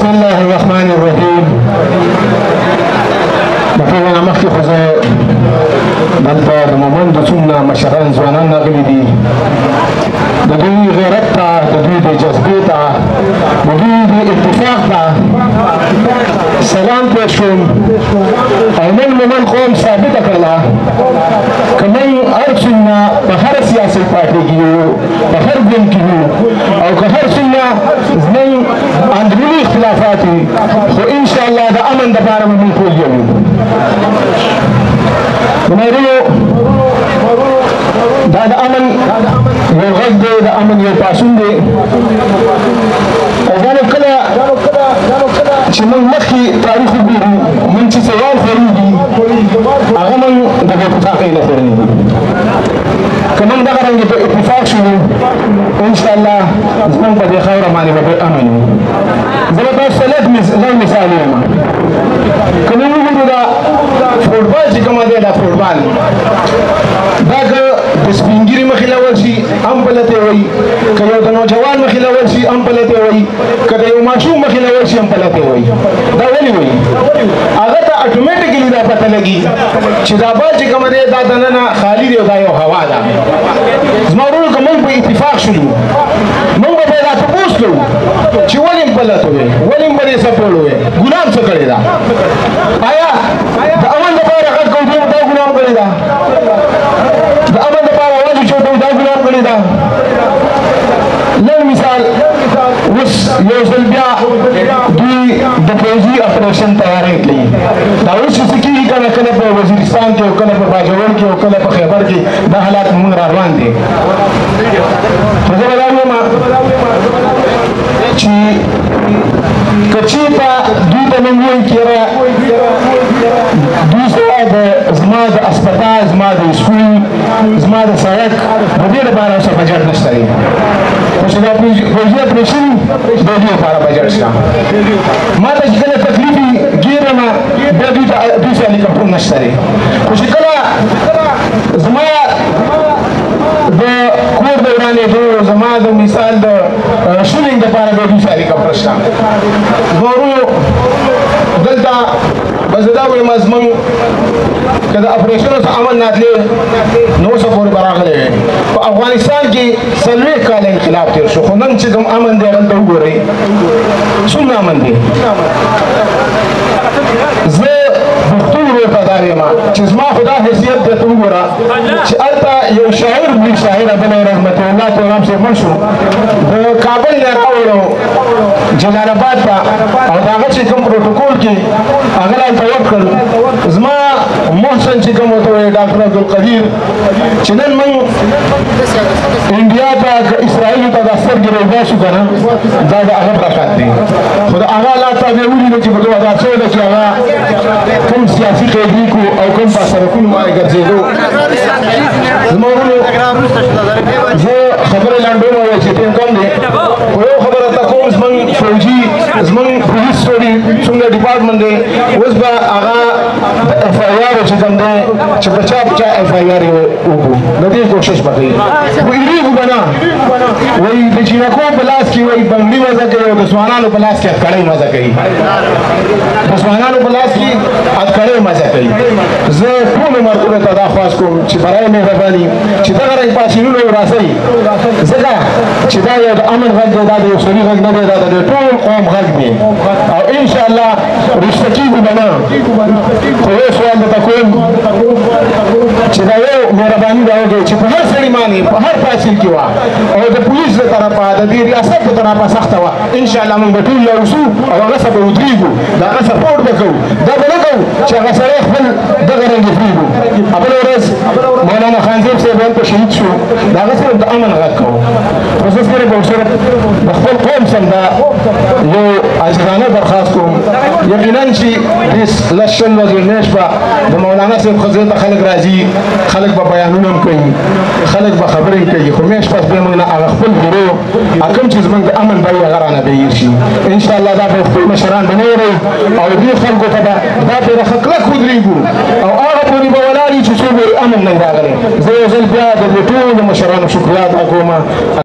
بسم الله الرحمن الرحيم. بطلنا مخي خزاء دلتا رمضان دسونا مشران زوانان نغلي دي دوی غیرت تا دوی د جذبې تا دوی د اتفاق تا سلام پېښوم او نن مومن قوم ثابته کړله که موږ هر څومره په هر سیاسي پارټۍ کې یو په هر ګوند کې یو او که هر څومره زموږ اندروني اختلافات وي خو انشاءالله د امن دپاره به موږ ټول یو یو دا د امن یو غږ دی د امن یو پاڅون دی او دا نو کله چې موږ مخکې تاریخ وګورو موږ چې سوال خورېږي هغه موږ د بېاتفاقۍ نه خورېږي که موږ دغه رنګې په اتفاق شو انشاءالله زموږ په دې خاوره باندې به امن وي زه به تاسو ته لږ مثال وایم که موږ وګورو دا فوټبال چې کومه دی دا فوټبال دا که د سپین ږیري مخې له ورشي هم پلته وایي که یو د نوجوان مخې له ورشي هم پلته وایي که د یو ماشوم مخې له ورشي هم پلته وایي دا ولې وایي هغه ته اټومیټیکلي دا پته لګي چې دا بال چې کومه دی دا دننه خالي دی او دا یو هوا ده زما ورونو که موږ په اتفاق شولو موږ به دا تپوس کوو چې ولې م پلته وایي ولې م به دې سپوړ وایي ګناه څه کړې ده آیا د امن دپاره غږ کوو دوی دا ګناه کړې ده د امن دپاره اواز اوچتوو دا ګناه کړې ده لږ مثال اوس یو ځل بیا دوی د پوځي اپریشن تیاری کوي دا اوس چې څه کېږي کله کله په وزیرستان کې او کله په باجوړ کې او کله په خیبر کې دا حالات مونږ را روان دي خو زه به دا وایم چې که چېرته دوی ته موږ ووایو چې یاره دوی سره زما د اسپتال زما د سکول زما د سړک د دې لپاره اوسه بجټ نشته دی خو چې دا پروژې اپریشن د دې لپاره بجټ شته ما ته چې کله تکلیف وي ګیره نه بیا دوی سره هلیکاپټر نشته دی خو چې کله زما د کور د ورانېدو زما د مثال د شولینګ دپاره بیا دوی سره هلیکاپټر شته زما ورونو دلته بس دا وایم زموږ که د اپریشنو څخه امن ناتلی نو اوسه پورې به راغلی وی په افغانستان کې 40 کاله انقلاب تېر شو خو نن چې کوم امن دی هلته وګورئ څومره امن دی زه پښتو ورور ته دا وایم چې زما خو دا حیثیت دی ته وګوره چې هلته یو شاعر لوی شاعر بله رحمت الله تورام صاحب مړ شو د کابل نه راوړو جلال آباد ته او د هغه چې کوم پروټوکول کې هغه لا هلته ورکړل زما محسن چې کوم ورته وایي ډاکټر عبدالقدیر چې نن موږ انډیا ته که اسرائیلو ته دا سترګې راوباسو که نه دا د هغه برکت دی خو د هغه الله ته بیا ولیدو چې په 2014 کې هغه کوم سیاسي قیدي کو او کوم په سړکونو باندې ګرځېدو زما ورونو زه خبرې لنډوم او چې ټیم کم دی خو یو خبره ته کوم زموږ فوجي زموږ پولیس څومره ډپارټمنټ دی اوس به هغه د اف آی آر چې کوم دی چې په چا په چا اف آی آر وکړو د دې کوشش به کوي خو هېرېږو به نه وایي د چینکو په لاس کې وایي بنګړي مزه کوي او د ځوانانو په لاس کې هتکړۍ مزه کوي د ځوانانو په لاس کې هتکړۍ مزه کوي زه ټولو ملګرو ته دا خواست کوم چې برای مهرباني چې دغه رنګ پاڅونونه وراسئ ځکه چې دا یو د امن غږ دی دا د یو سړي غږ نه دی دا د ټول قوم غږ دی او انشاءالله رشته کېږو به نه خو یو سوال درته کوم چې دا یو مهرباني دا وکړئ چې په هر سړي باندې په هر پاڅون کې وه او د پولیس له طرفه د دې ریاست له طرفه سخته وه انشاءالله موږ به ټول یوسو او هغه څه به ودرېږو د هغه سپورټ به کوو دا به نه کوو چې هغه سړی خپل دغه رنګې پرېږدو بله ورځ مولانا خانزیب صاحب هلته شهید شو د هغه سره د امن غږ کوو خو زه سره به ورسره د خپل قوم سم دا یو عاجزانه درخواست کوم یقینا چې دې لس شل ورځې میاشت به د مولانا صاحب خزې ته خلک راځي خلک به بیانونه هم کوي خلک به خبرې کوي خو میاشت پس بیا موږ نه هغه خپل ګورو کوم چې زموږ د امن به وي هغه رانه به هېر شي انشاءالله دا به خپل مشران به نه هېروي او دې خلکو ته به دا پرې ښه کلک ودرېږو او هغه پورې به ولاړ وي چې څو امن نه راغلی زه یو ځل بیا د دې ټولو مشرانو شکریه ادا کوم